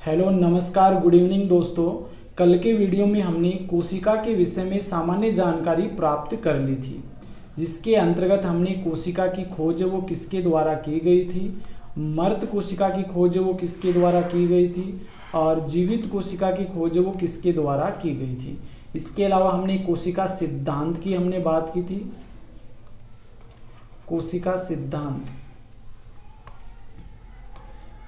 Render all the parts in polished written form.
Hello नमस्कार good evening दोस्तों। कल के वीडियो में हमने कोशिका के विषय में सामान्य जानकारी प्राप्त कर ली थी, जिसके अंतर्गत हमने कोशिका की खोज वो किसके द्वारा की गई थी, मृत कोशिका की खोज वो किसके द्वारा की गई थी और जीवित कोशिका की खोज वो किसके द्वारा की गई थी। इसके अलावा हमने कोशिका सिद्धांत की हमने बात की थी। कोशिका सिद्धांत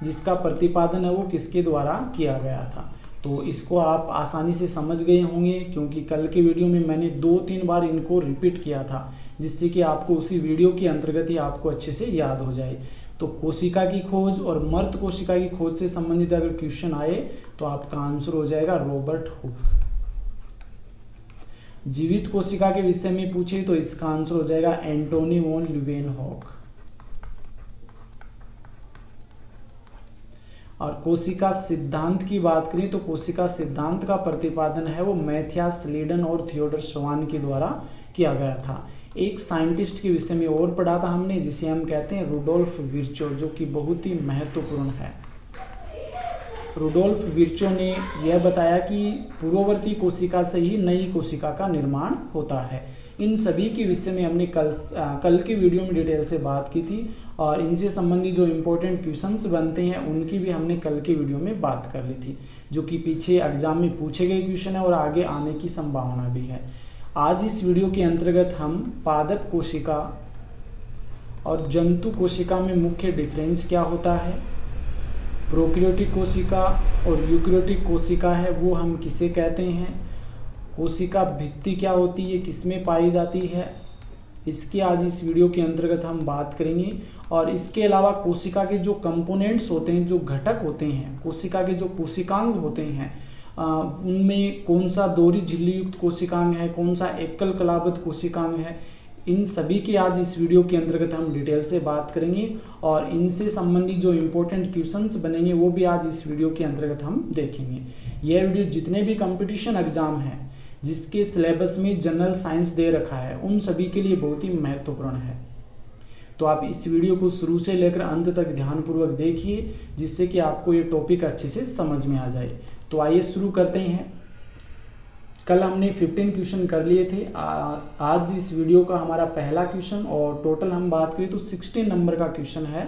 जिसका प्रतिपादन है वो किसके द्वारा किया गया था। तो इसको आप आसानी से समझ गए होंगे, क्योंकि कल के वीडियो में मैंने 2-3 बार इनको रिपीट किया था, जिससे कि आपको उसी वीडियो के अंतर्गत ही आपको अच्छे से याद हो जाए। तो कोशिका की खोज और मृत कोशिका की खोज से संबंधित अगर क्वेश्चन आए तो आपका आंसर हो जाएगा रॉबर्ट हुक। जीवित कोशिका के विषय में पूछे तो इसका आंसर हो जाएगा एंटोनी वॉन ल्यूवेनहॉक। और कोशिका सिद्धांत की बात करें तो कोशिका सिद्धांत का प्रतिपादन है वो मैथियास स्लीडन और थियोडर श्वान के द्वारा किया गया था। एक साइंटिस्ट के विषय में और पढ़ा था हमने, जिसे हम कहते हैं रुडोल्फ विर्चो, जो कि बहुत ही महत्वपूर्ण है। रुडोल्फ विर्चो ने यह बताया कि पूर्ववर्ती कोशिका से ही नई कोशिका का निर्माण होता है। इन सभी के विषय में हमने कल के वीडियो में डिटेल से बात की थी, और इनसे संबंधित जो इम्पोर्टेंट क्वेश्चंस बनते हैं उनकी भी हमने कल के वीडियो में बात कर ली थी, जो कि पीछे एग्जाम में पूछे गए क्वेश्चन है और आगे आने की संभावना भी है। आज इस वीडियो के अंतर्गत हम पादप कोशिका और जंतु कोशिका में मुख्य डिफरेंस क्या होता है, प्रोकैरियोटिक कोशिका और यूकैरियोटिक कोशिका है वो हम किसे कहते हैं, कोशिका भित्ति क्या होती है, किसमें पाई जाती है, इसकी आज इस वीडियो के अंतर्गत हम बात करेंगे। और इसके अलावा कोशिका के जो कंपोनेंट्स होते हैं, जो घटक होते हैं, कोशिका के जो कोशिकांग होते हैं, उनमें कौन सा दोहरी झिल्ली युक्त कोशिकांग है, कौन सा एकल कलाबद्ध कोशिकांग है, इन सभी की आज इस वीडियो के अंतर्गत हम डिटेल से बात करेंगे। और इनसे संबंधित जो इम्पोर्टेंट क्वेश्चंस बनेंगे वो भी आज इस वीडियो के अंतर्गत हम देखेंगे। यह वीडियो जितने भी कंपटीशन एग्जाम हैं जिसके सिलेबस में जनरल साइंस दे रखा है उन सभी के लिए बहुत ही महत्वपूर्ण है। तो आप इस वीडियो को शुरू से लेकर अंत तक ध्यानपूर्वक देखिए, जिससे कि आपको ये टॉपिक अच्छे से समझ में आ जाए। तो आइए शुरू करते हैं। कल हमने 15 क्वेश्चन कर लिए थे। आज इस वीडियो का हमारा पहला क्वेश्चन, और टोटल हम बात करें तो 16 नंबर का क्वेश्चन है।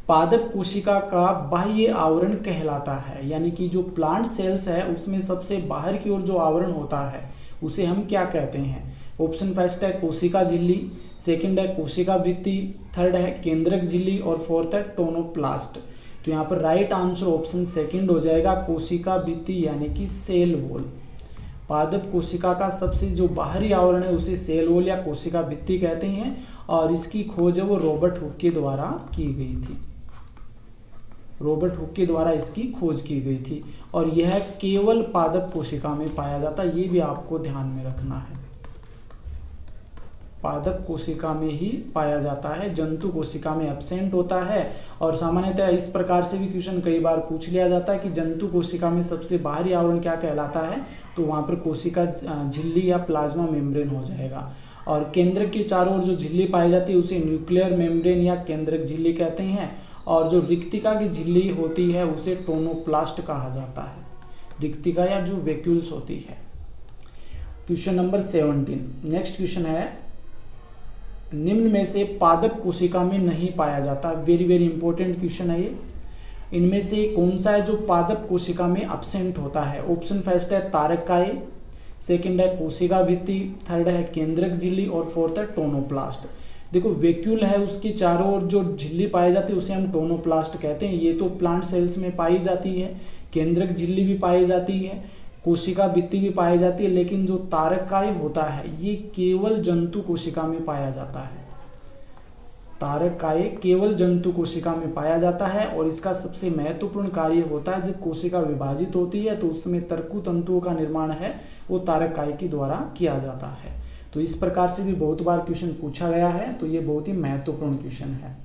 पादप कोशिका का बाह्य आवरण कहलाता है, यानी कि जो प्लांट सेल्स है उसमें सबसे बाहर की ओर जो आवरण होता है उसे हम क्या कहते हैं। ऑप्शन फर्स्ट है कोशिका झिल्ली, सेकंड है कोशिका भित्ति, थर्ड है केंद्रक झिल्ली और फोर्थ है टोनोप्लास्ट। तो यहाँ पर राइट आंसर ऑप्शन सेकंड हो जाएगा, कोशिका भित्ति यानी कि सेल वॉल। पादप कोशिका का सबसे जो बाहरी आवरण है उसे सेल वॉल या कोशिका भित्ति कहते हैं, और इसकी खोज है वो रॉबर्ट हुक के द्वारा की गई थी। रॉबर्ट हुक के द्वारा इसकी खोज की गई थी, और यह केवल पादप कोशिका में पाया जाता है, ये भी आपको ध्यान में रखना है। पादप कोशिका में ही पाया जाता है, जंतु कोशिका में एब्सेंट होता है। और सामान्यतः इस प्रकार से भी क्वेश्चन कई बार पूछ लिया जाता है कि जंतु कोशिका में सबसे बाहरी आवरण क्या कहलाता है, तो वहाँ पर कोशिका झिल्ली या प्लाज्मा मेम्ब्रेन हो जाएगा। और केंद्रक के चारों ओर जो झिल्ली पाई जाती है उसे न्यूक्लियर मेम्ब्रेन या केंद्रक झिल्ली कहते हैं, और जो रिक्तिका की झिल्ली होती है उसे टोनोप्लास्ट कहा जाता है, रिक्तिका या जो वैक्यूल्स होती है। Question number 17। नेक्स्ट क्वेश्चन है, निम्न में से पादप कोशिका में नहीं पाया जाता। वेरी वेरी इंपॉर्टेंट क्वेश्चन है ये। इनमें से कौन सा है जो पादप कोशिका में एब्सेंट होता है। ऑप्शन फर्स्ट है तारकाय, सेकंड है कोशिका भित्ति, थर्ड है केंद्रक झिल्ली और फोर्थ है टोनोप्लास्ट। देखो वैक्यूल है, उसके चारों ओर जो झिल्ली पाई जाती है उसे हम टोनोप्लास्ट कहते हैं। ये तो प्लांट सेल्स में पाई जाती है, केंद्रक झिल्ली भी पाई जाती है, कोशिका भित्ति भी पाई जाती है, लेकिन जो तारकाय होता है ये केवल जंतु कोशिका में पाया जाता है। तारकाय केवल जंतु कोशिका में पाया जाता है, और इसका सबसे महत्वपूर्ण कार्य होता है जब कोशिका विभाजित होती है तो उसमें तर्कु तंतुओं का निर्माण है वो तारकाय के द्वारा किया जाता है। तो इस प्रकार से भी बहुत बार क्वेश्चन पूछा गया है, तो ये बहुत ही महत्वपूर्ण क्वेश्चन है।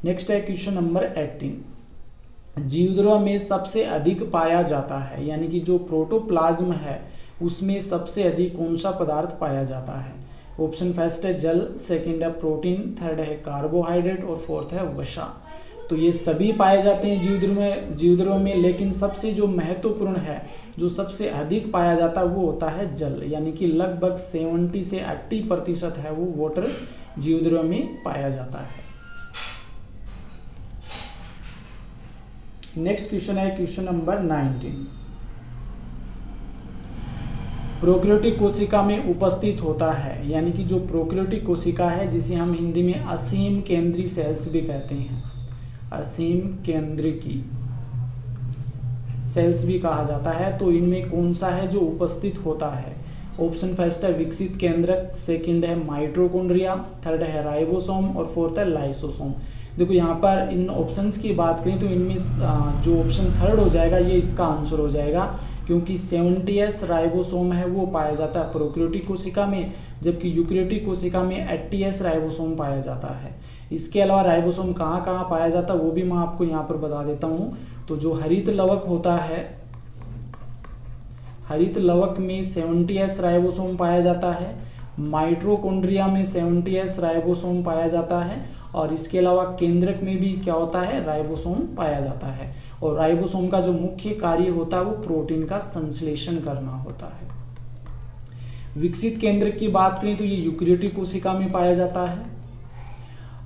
नेक्स्ट है क्वेश्चन नंबर 18। जीवद्रव्य में सबसे अधिक पाया जाता है, यानी कि जो प्रोटोप्लाज्म है उसमें सबसे अधिक कौन सा पदार्थ पाया जाता है। ऑप्शन फर्स्ट है जल, सेकंड है प्रोटीन, थर्ड है कार्बोहाइड्रेट और फोर्थ है वसा। तो ये सभी पाए जाते हैं जीवद्रव्यों में, लेकिन सबसे जो महत्वपूर्ण है, जो सबसे अधिक पाया जाता है वो होता है जल, यानी कि लगभग 70 से 80% है वो वाटर जीवद्रव्यों में पाया जाता है। नेक्स्ट क्वेश्चन है क्वेश्चन नंबर 19। प्रोकैरियोटिक कोशिका में उपस्थित होता है, यानी कि जो प्रोकैरियोटिक कोशिका है जिसे हम हिंदी में असीम केंद्रीय सेल्स भी कहते हैं, असीम केंद्रीय सेल्स भी कहा जाता है, तो इनमें कौन सा है जो उपस्थित होता है? ऑप्शन फर्स्ट है विकसित केंद्रक, सेकंड है माइटोकॉन्ड्रिया, थर्ड है राइबोसोम और फोर्थ है लाइसोसोम। देखो यहाँ पर इन ऑप्शंस की बात करें तो इनमें जो ऑप्शन थर्ड हो जाएगा ये इसका आंसर हो जाएगा, क्योंकि 70S राइबोसोम है वो पाया जाता है प्रोकैरियोटिक कोशिका में, जबकि यूकैरियोटिक कोशिका में 80S राइबोसोम पाया जाता है। इसके अलावा राइबोसोम कहाँ कहाँ पाया जाता है वो भी मैं आपको यहाँ पर बता देता हूँ। तो जो हरित लवक होता है, हरित लवक में 70S राइबोसोम पाया जाता है, माइटोकॉन्ड्रिया में 70S राइबोसोम पाया जाता है, और इसके अलावा केंद्रक में भी क्या होता है, राइबोसोम पाया जाता है। और राइबोसोम का जो मुख्य कार्य होता है वो प्रोटीन का संश्लेषण करना होता है। विकसित केंद्रक की बात करें तो ये यूकैरियोटिक कोशिका में पाया जाता है,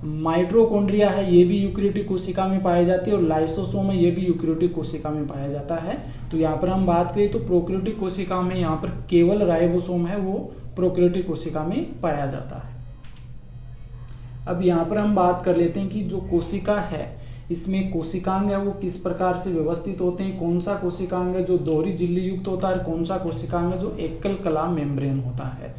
माइटोकॉन्ड्रिया है ये भी यूकैरियोटिक कोशिका में पाई जाती है, और लाइसोसोम है ये भी यूकैरियोटिक कोशिका में पाया जाता है। तो यहाँ पर हम बात करें तो प्रोकैरियोटिक कोशिका में यहाँ पर केवल राइबोसोम है वो प्रोकैरियोटिक कोशिका में पाया जाता है। अब यहाँ पर हम बात कर लेते हैं कि जो कोशिका है इसमें कोशिकांग है वो किस प्रकार से व्यवस्थित होते हैं, कौन सा कोशिकांग है जो दोहरी झिल्ली युक्त होता है, कौन सा कोशिकांग है जो एकल कला मेम्ब्रेन होता है।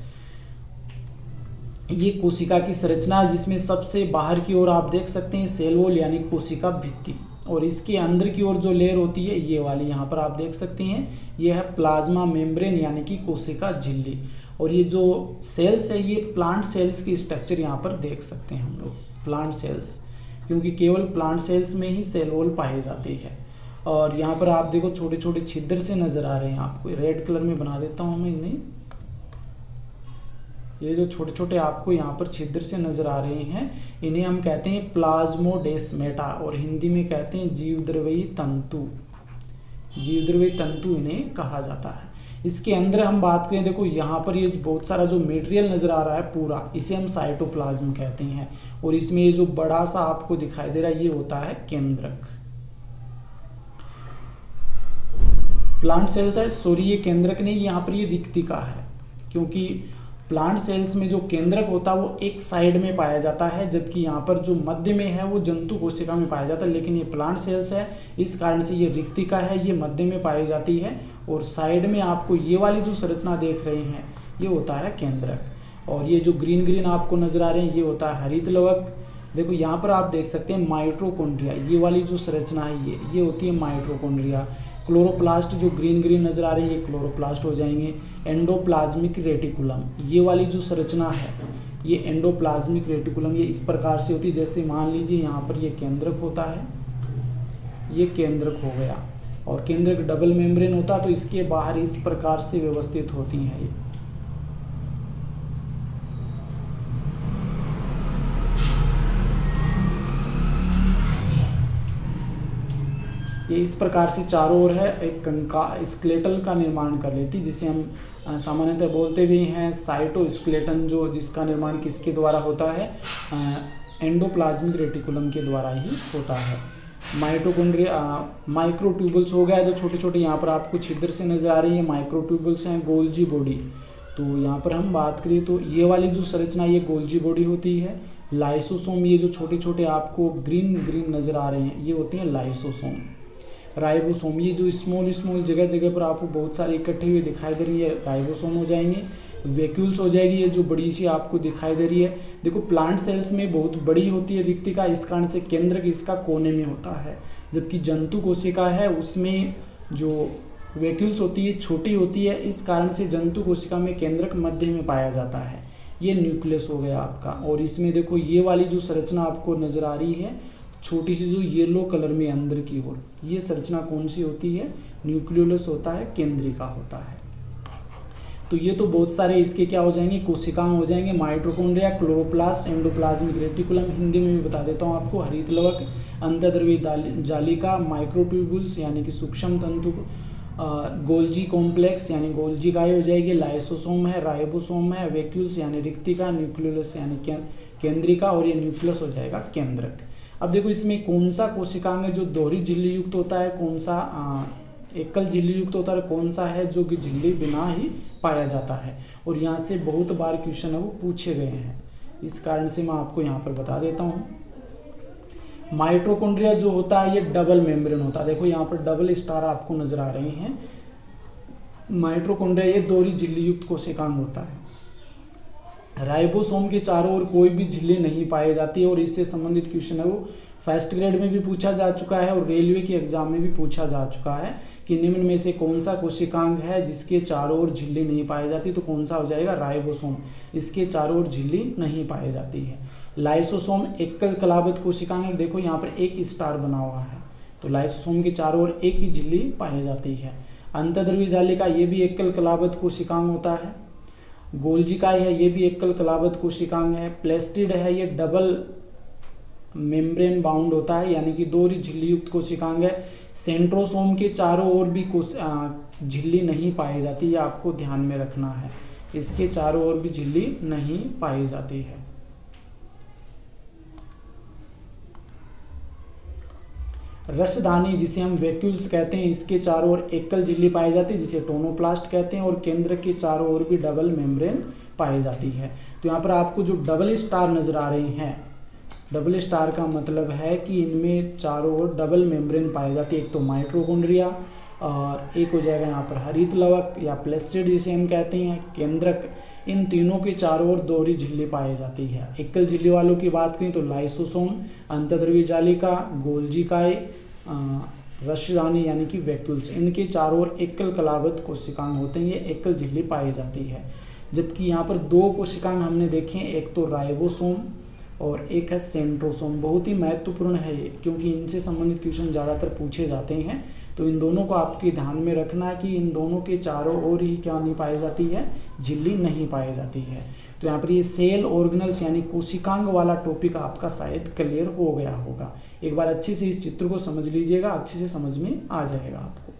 ये कोशिका की संरचना जिसमें सबसे बाहर की ओर आप देख सकते हैं सेल वॉल यानी कोशिका भित्ति, और इसके अंदर की ओर जो लेयर होती है ये वाली यहाँ पर आप देख सकते हैं, ये है प्लाज्मा मेम्ब्रेन यानी कि कोशिका झिल्ली। और ये जो सेल्स है ये प्लांट सेल्स की स्ट्रक्चर यहाँ पर देख सकते हैं हम लोग, प्लांट सेल्स, क्योंकि केवल प्लांट सेल्स में ही सेल वॉल पाई जाती है। और यहाँ पर आप देखो छोटे छोटे छिद्र से नजर आ रहे हैं आपको, रेड कलर में बना देता हूँ मैं इन्हें, ये जो छोटे छोटे आपको यहाँ पर छिद्र से नजर आ रहे हैं इन्हें हम कहते हैं प्लाज्मोडेस्मेटा, और हिंदी में कहते हैं जीवद्रव्यी तंतु, जीवद्रव्यी तंतु इन्हें कहा जाता है। इसके अंदर हम बात करें, देखो यहाँ पर ये बहुत सारा जो मटेरियल नजर आ रहा है पूरा, इसे हम साइटोप्लाज्म कहते हैं, और इसमें ये जो बड़ा सा आपको दिखाई दे रहा है ये होता है केंद्रक। प्लांट सेल्स है, सॉरी ये केंद्रक नहीं, यहाँ पर ये रिक्तिका है, क्योंकि प्लांट सेल्स में जो केंद्रक होता है वो एक साइड में पाया जाता है, जबकि यहाँ पर जो मध्य में है वो जंतु कोशिका में पाया जाता है, लेकिन ये प्लांट सेल्स है इस कारण से ये रिक्तिका है, ये मध्य में पाई जाती है, और साइड में आपको ये वाली जो संरचना देख रहे हैं ये होता है केंद्रक। और ये जो ग्रीन ग्रीन आपको नजर आ रहे हैं ये होता है हरित लवक। देखो यहाँ पर आप देख सकते हैं माइटोकॉन्ड्रिया, ये वाली जो संरचना है ये होती है माइटोकॉन्ड्रिया। क्लोरोप्लास्ट जो ग्रीन ग्रीन नजर आ रहे हैं ये क्लोरोप्लास्ट हो जाएंगे। एंडोप्लाज्मिक रेटिकुलम, ये वाली जो संरचना है ये एंडोप्लाज्मिक रेटिकुलम, ये इस प्रकार से होती है, जैसे मान लीजिए यहाँ पर ये केंद्रक होता है, ये केंद्रक हो गया, और केंद्रक डबल मेम्ब्रेन होता तो इसके बाहर इस प्रकार से व्यवस्थित होती हैं ये इस प्रकार से चारों ओर है एक स्केलेटल का निर्माण कर लेती, जिसे हम सामान्यतः बोलते भी हैं साइटोस्केलेटन, जो जिसका निर्माण किसके द्वारा होता है, एंडोप्लाज्मिक रेटिकुलम के द्वारा ही होता है। माइटोकॉन्ड्रिया माइक्रोट्यूबल्स हो गया, जो छोटे छोटे यहाँ पर आपको छिद्र से नजर आ रही है माइक्रोट्यूबल्स हैं। गोल्जी बॉडी, तो यहाँ पर हम बात करें तो ये वाली जो संरचना ये गोल्जी बॉडी होती है। लाइसोसोम, ये जो छोटे छोटे आपको ग्रीन ग्रीन नजर आ रहे हैं ये होती हैं लाइसोसोम। राइबोसोम, ये जो स्मॉल स्मॉल जगह जगह पर आपको बहुत सारे इकट्ठे हुए दिखाई दे रही है राइबोसोम हो जाएंगे। वैक्यूल्स हो जाएगी, ये जो बड़ी सी आपको दिखाई दे रही है। देखो प्लांट सेल्स में बहुत बड़ी होती है रिक्तिका, इस कारण से केंद्रक इसका कोने में होता है, जबकि जंतु कोशिका है उसमें जो वैक्यूल्स होती है छोटी होती है, इस कारण से जंतु कोशिका में केंद्रक मध्य में पाया जाता है। ये न्यूक्लियस हो गया आपका, और इसमें देखो ये वाली जो संरचना आपको नजर आ रही है छोटी सी जो येलो कलर में अंदर की ओर, ये संरचना कौन सी होती है, न्यूक्लियोलस होता है, केंद्रिका होता है। तो ये तो बहुत सारे इसके क्या हो जाएंगे, कोशिकाएं हो जाएंगे। Mitochondria, chloroplast, endoplasmic reticulum, Hindi में भी बता देता हूँ आपको, हरित लवक, अंतर्द्रव्य जालिका, माइक्रोट्यूबुल्स यानी कि सूक्ष्म तंतु, गोल्जी कॉम्प्लेक्स यानी गोल्जी काय हो जाएगी, लाइसोसोम है, राइबोसोम है, वैक्यूल्स यानी रिक्तिका, न्यूक्लियस यानी केंद्रिका, और ये न्यूक्लियस हो जाएगा केंद्रक। अब देखो इसमें कौन सा कोशिकांग है जो दोहरी झिल्ली युक्त होता है, कौन सा एकल झिल्ली युक्त होता है, कौन सा है जो कि झिल्ली बिना ही पाया जाता है। और यहाँ से बहुत बार क्वेश्चन है वो पूछे गए हैं, इस कारण से मैं आपको यहाँ पर बता देता हूँ। माइटोकॉन्ड्रिया जो होता है ये डबल मेम्ब्रेन होता है। देखो यहाँ पर डबल स्टार आपको नजर आ रहे हैं। माइटोकॉन्ड्रिया ये दोहरी झिल्ली युक्त कोशिकांग होता है। राइबोसोम के चारों ओर कोई भी झिल्ली नहीं पाई जाती है, और इससे संबंधित क्वेश्चन है वो फर्स्ट ग्रेड में भी पूछा जा चुका है और रेलवे के एग्जाम में भी पूछा जा चुका है कि निम्न में से कौन सा कोशिकांग है जिसके चारों ओर झिल्ली नहीं पाई जाती, तो कौन सा हो जाएगा, राइबोसोम। इसके चारों ओर झिल्ली नहीं पाई जाती है। लाइसोसोम एकल कलाबद्ध कोशिकांग है। देखो यहाँ पर एक स्टार बना हुआ है, तो लाइसोसोम के चारों ओर एक ही झिल्ली पाई जाती है। अंतर्द्रव्य जालिका ये भी एकल कलाबद्ध कोशिकांग होता है। गोल्जिकाय है ये भी एकल कलाबद्ध कोशिकांग है। प्लेस्टिड है ये डबल मेम्ब्रेन बाउंड होता है, यानी कि दोहरी झिल्ली युक्त कोशिकांग है। सेंट्रोसोम के चारों ओर भी झिल्ली नहीं पाई जाती, ये आपको ध्यान में रखना है। इसके चारों ओर भी झिल्ली नहीं पाई जाती है। रसदानी जिसे हम वैक्यूल्स कहते हैं, इसके चारों ओर एकल झिल्ली पाई जाती है जिसे टोनोप्लास्ट कहते हैं, और केंद्र के चारों ओर भी डबल मेम्ब्रेन पाई जाती है। तो यहाँ पर आपको जो डबल स्टार नजर आ रहे हैं, डबल स्टार का मतलब है कि इनमें चारों ओर डबल मेम्ब्रेन पाई जाती है। एक तो माइटोकॉन्ड्रिया और एक हो जाएगा यहाँ पर हरित लवक या प्लेस्टिड जिसे हम कहते हैं, केंद्रक। इन तीनों के चारों ओर दोहरी झिल्ली पाई जाती है। एकल झिल्ली वालों की बात करें तो लाइसोसोम, अंतर्द्रव्य जालिका, गोल्जिकाय, रसदानी यानी कि वैक्यूल्स, इनके चारों ओर एकल कलाबद्ध कोशिकांग होते हैं, ये एकल झिल्ली पाई जाती है। जबकि यहाँ पर दो कोशिकांग हमने देखे, एक तो राइबोसोम और एक है सेंट्रोसोम। बहुत ही महत्वपूर्ण है ये, क्योंकि इनसे संबंधित क्वेश्चन ज़्यादातर पूछे जाते हैं। तो इन दोनों को आपके ध्यान में रखना है कि इन दोनों के चारों ओर ही क्या नहीं पाई जाती है, झिल्ली नहीं पाई जाती है। तो यहाँ पर ये सेल ऑर्गेनल्स यानी कोशिकांग वाला टॉपिक आपका शायद क्लियर हो गया होगा। एक बार अच्छे से इस चित्र को समझ लीजिएगा, अच्छे से समझ में आ जाएगा आपको।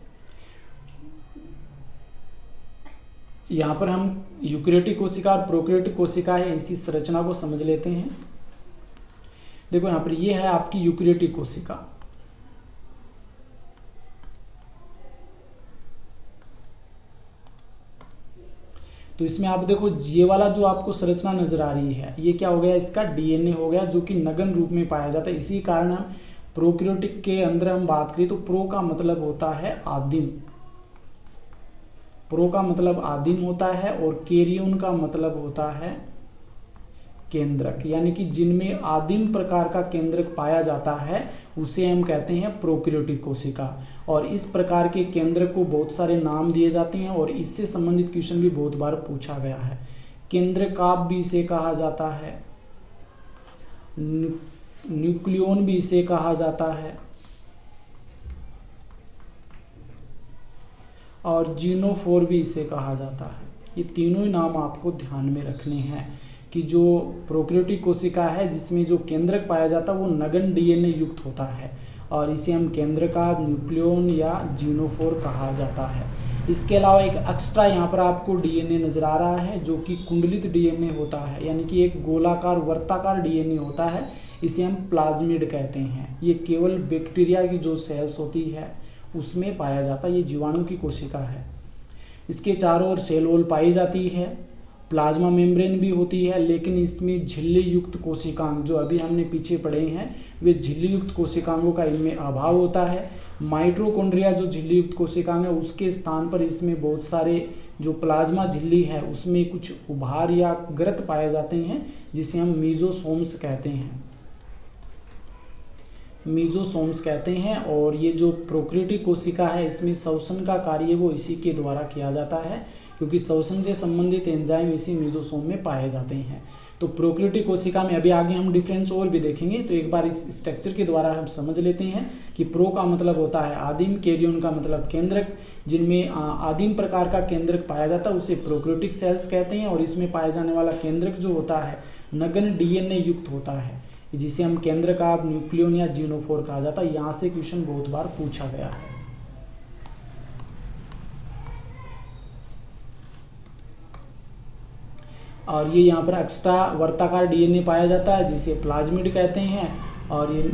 यहाँ पर हम यूकेरियोटिक कोशिका और प्रोकैरियोटिक कोशिका है, इनकी संरचना को समझ लेते हैं। देखो यहाँ पर ये है आपकी यूकेरियोटिक कोशिका। तो इसमें आप देखो ये वाला जो आपको संरचना नजर आ रही है, ये क्या हो गया, इसका डीएनए हो गया, जो कि नगन रूप में पाया जाता है। इसी कारण हम प्रोकैरियोटिक के अंदर हम बात करें तो प्रो का मतलब होता है आदिम, प्रो का मतलब आदिम होता है, और कैरियन का मतलब होता है केंद्रक। यानी कि जिनमें आदिम प्रकार का केंद्रक पाया जाता है उसे हम कहते हैं प्रोकैरियोटिक कोशिका। और इस प्रकार के केंद्रक को बहुत सारे नाम दिए जाते हैं, और इससे संबंधित क्वेश्चन भी बहुत बार पूछा गया है। केंद्रकाभ भी इसे कहा जाता है, न्यूक्लियन भी इसे कहा जाता है, और जीनोफोर भी इसे कहा जाता है। ये तीनों ही नाम आपको ध्यान में रखने हैं कि जो प्रोकैरियोटिक कोशिका है जिसमें जो केंद्रक पाया जाता है वो नगन डीएनए युक्त होता है, और इसे हम केंद्रकाभ, न्यूक्लियन या जीनोफोर कहा जाता है। इसके अलावा एक एक्स्ट्रा यहाँ पर आपको डीएनए नजर आ रहा है जो कि कुंडलित डीएनए होता है, यानी कि एक गोलाकार वर्ताकार डीएनए होता है, इसे हम प्लाज्मिड कहते हैं। ये केवल बैक्टीरिया की जो सेल्स होती है उसमें पाया जाता है, ये जीवाणु की कोशिका है। इसके चारों ओर सेल वॉल पाई जाती है, प्लाज्मा मेम्ब्रेन भी होती है, लेकिन इसमें झिल्ली युक्त कोशिकांग जो अभी हमने पीछे पढ़े हैं वे झिल्ली युक्त कोशिकांगों का इनमें अभाव होता है। माइटोकॉन्ड्रिया जो झिल्ली युक्त कोशिकांग है उसके स्थान पर इसमें बहुत सारे जो प्लाज्मा झिल्ली है उसमें कुछ उभार या ग्रत पाए जाते हैं जिसे हम मीजोसोम्स कहते हैं, मीजोसोम्स कहते हैं। और ये जो प्रोकैरियोटिक कोशिका है इसमें श्वसन का कार्य वो इसी के द्वारा किया जाता है, क्योंकि श्वसन से संबंधित एंजाइम इसी मीजोसोम में पाए जाते हैं। तो प्रोकैरियोटिक कोशिका में अभी आगे हम डिफरेंस और भी देखेंगे, तो एक बार इस स्ट्रक्चर के द्वारा हम समझ लेते हैं कि प्रो का मतलब होता है आदिम, कैरियन का मतलब केंद्रक। जिनमें आदिम प्रकार का केंद्रक पाया जाता है उसे प्रोकैरियोटिक सेल्स कहते हैं, और इसमें पाया जाने वाला केंद्रक जो होता है नगन डीएनए युक्त होता है। जिसे हम केंद्र का न्यूक्लियन या जीनोफोर कहा जाता है। यहाँ से क्वेश्चन बहुत बार पूछा गया है। और ये यहाँ पर एक्स्ट्रा वर्ताकार डीएनए पाया जाता है जिसे प्लाज्मिड कहते हैं, और ये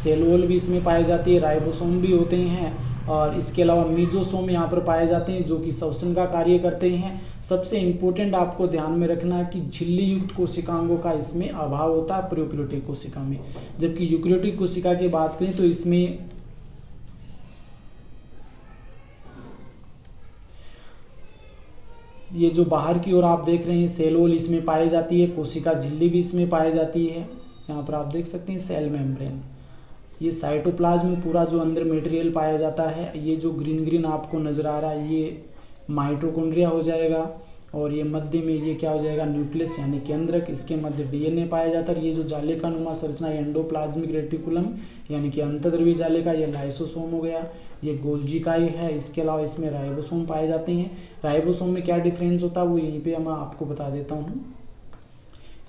सेल वॉल भी इसमें पाई जाती है, राइबोसोम भी होते हैं, और इसके अलावा मीजोसोम यहाँ पर पाए जाते हैं जो कि श्वसन का कार्य करते हैं। सबसे इम्पोर्टेंट आपको ध्यान में रखना है कि झिल्ली युक्त कोशिकांगों का इसमें अभाव होता है प्रोकैरियोटिक कोशिका में, जबकि यूकेरियोटिक कोशिका की बात करें तो इसमें ये जो बाहर की ओर आप देख रहे हैं सेल वॉल इसमें पाई जाती है, कोशिका झिल्ली भी इसमें पाई जाती है। यहाँ पर आप देख सकते हैं सेल मेम्ब्रेन, ये साइटोप्लाज्म में पूरा जो अंदर मटेरियल पाया जाता है। ये जो ग्रीन ग्रीन आपको नज़र आ रहा है ये माइटोकॉन्ड्रिया हो जाएगा, और ये मध्य में ये क्या हो जाएगा, न्यूक्लियस यानी केंद्रक, इसके मध्य डीएनए पाया जाता है। ये जो जालिका नुमा संरचना एंडोप्लाज्मिक रेटिकुलम यानी कि अंतर्द्रव्य जालिका, ये लाइसोसोम हो गया, ये गोल्जी इकाई है। इसके अलावा इसमें राइबोसोम पाए जाते हैं। राइबोसोम में क्या डिफरेंस होता है वो यहीं पे मैं आपको बता देता हूँ,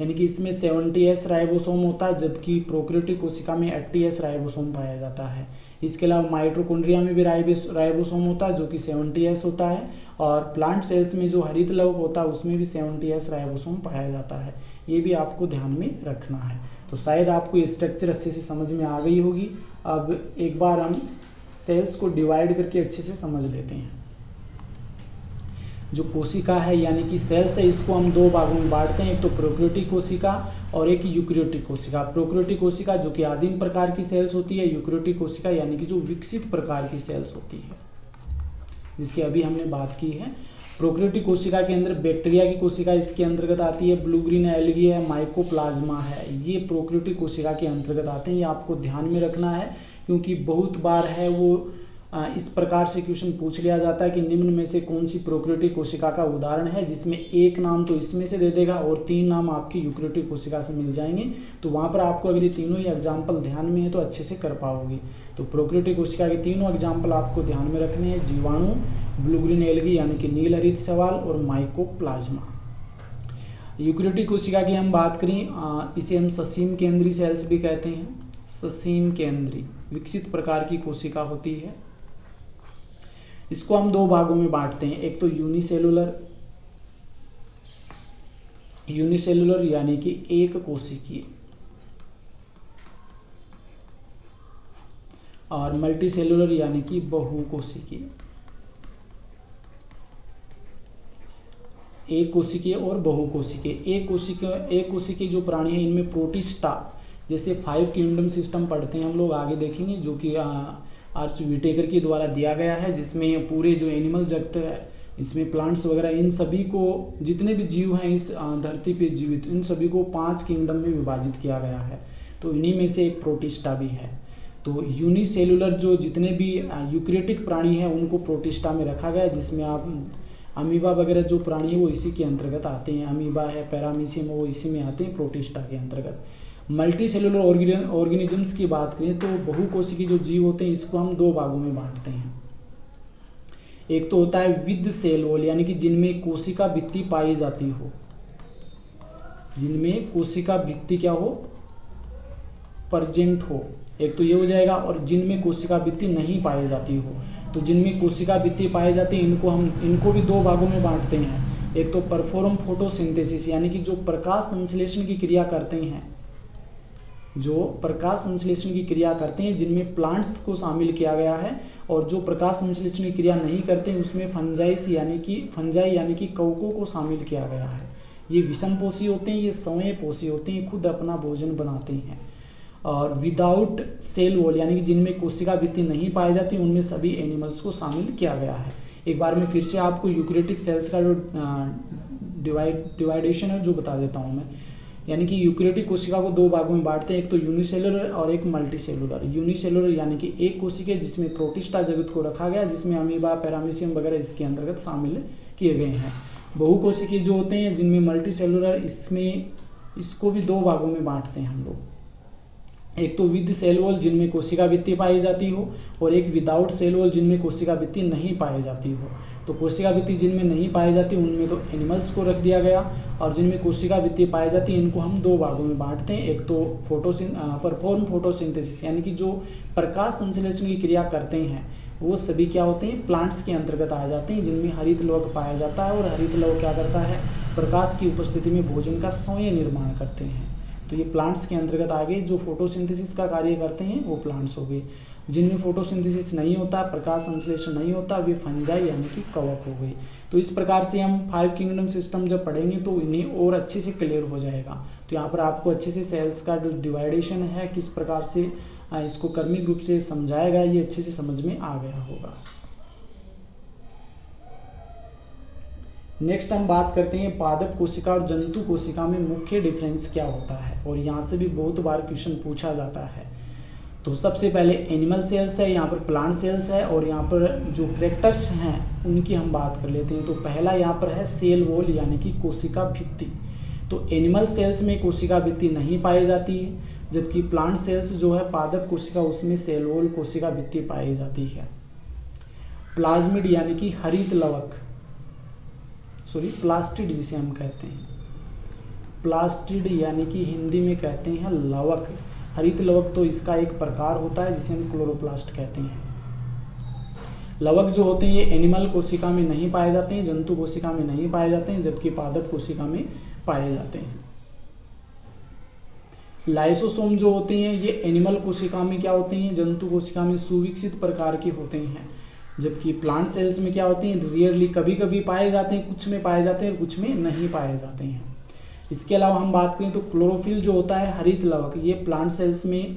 यानी कि इसमें 70S राइबोसोम होता है, जबकि प्रोकैरियोटिक कोशिका में 80S राइबोसोम पाया जाता है। इसके अलावा माइटोकॉन्ड्रिया में भी राइबोसोम होता है जो कि 70S होता है, और प्लांट सेल्स में जो हरित लवक होता है उसमें भी 70S राइबोसोम पाया जाता है। ये भी आपको ध्यान में रखना है। तो शायद आपको ये स्ट्रक्चर अच्छे से समझ में आ गई होगी। अब एक बार हम सेल्स को डिवाइड करके अच्छे से समझ लेते हैं। जो कोशिका है यानी कि सेल्स है, इसको हम दो भागों में बांटते हैं, एक तो प्रोकैरियोटिक कोशिका और एक यूकेरियोटिक कोशिका। प्रोकैरियोटिक कोशिका जो कि आदिम प्रकार की सेल्स होती है, यूकेरियोटिक कोशिका यानी कि जो विकसित प्रकार की सेल्स होती है, जिसकी अभी हमने बात की है। प्रोकैरियोटिक कोशिका के अंदर बैक्टीरिया की कोशिका इसके अंतर्गत आती है, ब्लू ग्रीन एल्गी है, माइकोप्लाज्मा है, ये प्रोकैरियोटिक कोशिका के अंतर्गत आते हैं। ये आपको ध्यान में रखना है क्योंकि बहुत बार है वो इस प्रकार से क्वेश्चन पूछ लिया जाता है कि निम्न में से कौन सी प्रोकैरियोटिक कोशिका का उदाहरण है, जिसमें एक नाम तो इसमें से दे देगा और 3 नाम आपकी यूकेरियोटिक कोशिका से मिल जाएंगे। तो वहाँ पर आपको अगर ये तीनों ही एग्जाम्पल ध्यान में है तो अच्छे से कर पाओगे। तो प्रोकैरियोटिक कोशिका के तीनों एग्जाम्पल आपको ध्यान में रखने हैं, जीवाणु, ब्लू ग्रीन एल्गी यानी कि नील हरित शैवाल और माइकोप्लाज्मा। यूकेरियोटिक कोशिका की हम बात करें, इसे हम ससीम केंद्रीय सेल्स भी कहते हैं। ससीम केंद्रीय विकसित प्रकार की कोशिका होती है। इसको हम दो भागों में बांटते हैं, एक तो यूनिसेलुलर यानी कि एक कोशिकीय, और मल्टीसेलुलर यानी कि बहुकोशिकीय। एक कोशिकीय और बहुकोशिकीय। एक कोशिकीय जो प्राणी है इनमें प्रोटिस्टा, जैसे 5 किंगडम सिस्टम पढ़ते हैं हम लोग, आगे देखेंगे, जो कि आर्च विटेकर के द्वारा दिया गया है, जिसमें पूरे जो एनिमल जगत है इसमें प्लांट्स वगैरह इन सभी को, जितने भी जीव हैं इस धरती पे जीवित, इन सभी को 5 किंगडम में विभाजित किया गया है। तो इन्हीं में से एक प्रोटिस्टा भी है। तो यूनिसेलुलर जो जितने भी यूकेरियोटिक प्राणी हैं उनको प्रोटिस्टा में रखा गया है, जिसमें आप अमीबा वगैरह जो प्राणी है वो इसी के अंतर्गत आते हैं। अमीबा है, पैरामीशियम, वो इसी में आते हैं प्रोटिस्टा के अंतर्गत। मल्टी सेलुलर ऑर्गेनिजम्स की बात करें तो बहुकोशिकीय जो जीव होते हैं इसको हम दो भागों में बांटते हैं। एक तो होता है विद सेल वॉल यानी कि जिनमें कोशिका भित्ति पाई जाती हो, जिनमें कोशिका भित्ति क्या हो, प्रेजेंट हो, एक तो ये हो जाएगा। और जिनमें कोशिका भित्ति नहीं पाई जाती हो, तो जिनमें कोशिका भित्ति पाई जाती है इनको भी दो भागों में बांटते हैं। एक तो परफॉर्म फोटोसिंथेसिस यानी कि जो प्रकाश संश्लेषण की क्रिया करते हैं, जो प्रकाश संश्लेषण की क्रिया करते हैं जिनमें प्लांट्स को शामिल किया गया है, और जो प्रकाश संश्लेषण की क्रिया नहीं करते हैं उसमें फंजाई यानी कि कवकों को शामिल किया गया है। ये विषमपोषी होते हैं, ये स्वयंपोषी होते हैं, खुद अपना भोजन बनाते हैं। और विदाउट सेल वॉल यानी कि जिनमें कोशिका भित्ति नहीं पाई जाती उनमें सभी एनिमल्स को शामिल किया गया है। एक बार मैं फिर से आपको यूकेरियोटिक सेल्स का जो डिवाइडेशन है जो बता देता हूँ मैं, यानी कि यूकेरियोटिक कोशिका को दो भागों में बांटते हैं, एक तो यूनिसेलुलर और एक मल्टीसेलुलर। यूनिसेलुलर यानी कि एक कोशिका जिसमें प्रोटिस्टा जगत को रखा गया, जिसमें अमीबा, पैरामीशियम वगैरह इसके अंतर्गत शामिल किए गए हैं। बहुकोशिकीय जो होते हैं जिनमें मल्टीसेलुलर, इसमें इसको भी दो भागों में बांटते हैं हम लोग। एक तो विद सेल वॉल जिनमें कोशिका भित्ति पाई जाती हो, और एक विदाउट सेल वॉल जिनमें कोशिका भित्ति नहीं पाई जाती हो। तो कोशिका भित्ति जिनमें नहीं पाई जाती उनमें तो एनिमल्स को रख दिया गया, और जिनमें कोशिका भित्ति पाई जाती है इनको हम दो भागों में बांटते हैं। एक तो परफॉर्म फोटोसिंथेसिस यानी कि जो प्रकाश संश्लेषण की क्रिया करते हैं वो सभी क्या होते हैं, प्लांट्स के अंतर्गत आ जाते हैं, जिनमें हरित लवक पाया जाता है। और हरित लवक क्या करता है, प्रकाश की उपस्थिति में भोजन का स्वयं निर्माण करते हैं। तो ये प्लांट्स के अंतर्गत आ गए। जो फोटोसिंथेसिस का कार्य करते हैं वो प्लांट्स हो गए। जिनमें फोटोसिंथेसिस नहीं होता, प्रकाश संश्लेषण नहीं होता, वे फंजाई यानी कि कवक हो गए। तो इस प्रकार से हम 5 किंगडम सिस्टम जब पढ़ेंगे तो इन्हें और अच्छे से क्लियर हो जाएगा। तो यहाँ पर आपको अच्छे से सेल्स का जो डिवाइडेशन है, किस प्रकार से इसको क्रमिक रूप से समझाया गया, ये अच्छे से समझ में आ गया होगा। नेक्स्ट हम बात करते हैं पादप कोशिका और जंतु कोशिका में मुख्य डिफरेंस क्या होता है, और यहाँ से भी बहुत बार क्वेश्चन पूछा जाता है। तो सबसे पहले एनिमल सेल्स है, यहाँ पर प्लांट सेल्स है, और यहाँ पर जो कैरेक्टर्स हैं उनकी हम बात कर लेते हैं। तो पहला यहाँ पर है सेल वॉल यानी कि कोशिका भित्ति। तो एनिमल सेल्स में कोशिका भित्ति नहीं पाई जाती है, जबकि प्लांट सेल्स जो है पादप कोशिका उसमें सेल वॉल कोशिका भित्ति पाई जाती है। प्लाज्मिड यानी कि हरित लवक, प्लास्टिड जिसे हम कहते हैं, प्लास्टिड यानी कि हिंदी में कहते हैं लवक। हरित लवक तो इसका एक प्रकार होता है जिसे हम क्लोरोप्लास्ट कहते हैं। लवक जो होते हैं ये एनिमल कोशिका में नहीं पाए जाते हैं, जंतु कोशिका में नहीं पाए जाते हैं, जबकि पादप कोशिका में पाए जाते हैं। लाइसोसोम जो होते हैं ये एनिमल कोशिका में क्या होते हैं, जंतु कोशिका में सुविकसित प्रकार के होते हैं, जबकि प्लांट सेल्स में क्या होते हैं, रियरली कभी कभी पाए जाते हैं, कुछ में पाए जाते हैं और कुछ में नहीं पाए जाते हैं। इसके अलावा हम बात करें तो क्लोरोफिल जो होता है हरित लवक, ये प्लांट सेल्स में